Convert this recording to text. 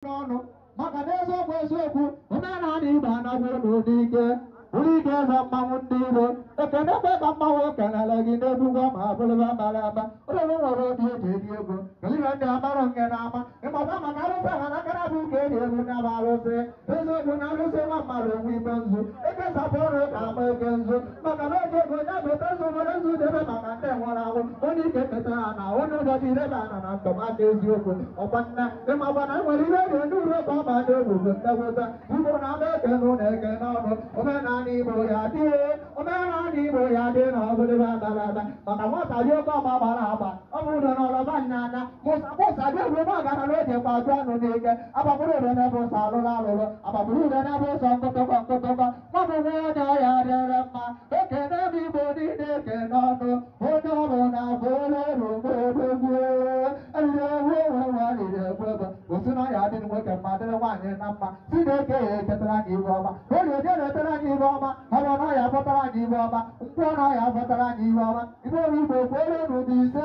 n'ọnụ maka na eziokwu eziokwu omenala Igbo anaghị n'ụdịke ụdịke eze mmanwụ ndị Igbo ekene kwe ka mmanwụ kenele gị n'egwugwo ma abụrụba mara aba ụlọ nwere obi eji eri ego kelibe ndị amara nke na-ama ịmata maka arụsị ha na akara bụ ka eji egwu na bụ arụsị eziokwu na arụsị nwa mmadụ onwe ime nzu ekesapụ ọrụ ka agba eke nzu maka na oge ego ya beta nzu nwere nzu debe maka ndị nwere ahụ onye ike meta ha na onye ụbọchị idebe ana na ntọmaka eziokwu ọkwa nna ịmakwa na nwere ihe dị ndị uru ka ọ ma dị egwu bụ ndeweta Igbo na-ama eke nụ na eke n'ọnụ omenala Igbo ya dị omenala Igbo ya dị na ọbụdịba abalaba maka nwata dị oke ọgba gbara agba ọ bụrụ na ọlọba nnana mụsa dị egwu ma gara n'oge kwa ajụ anụ n'ike agbapụrụ ure n'ebe ụsọ alụrụ alụrụ agbapụrụ ure n'ebe ụsọ nkụtụkọ nkụtụkọ nwabụ nwe onye ọya dịrị mma ekene m Igbo niile eke n'ọnụ onye ọrụ na abụ onye rugboodogwu eriri ewu onwe nwariri egwego osi na ọya dịrị nwoke mma dịrị nwaanyị na mma Chineke ya eketara anyị ibe ọma orie je na-etere anyị ibe ọma ọrụ na ọya fọtara anyị ibe ọma nkwụ na ọya fọtara anyị ibe ọma Igbo Igbo kwere n'ụdị ise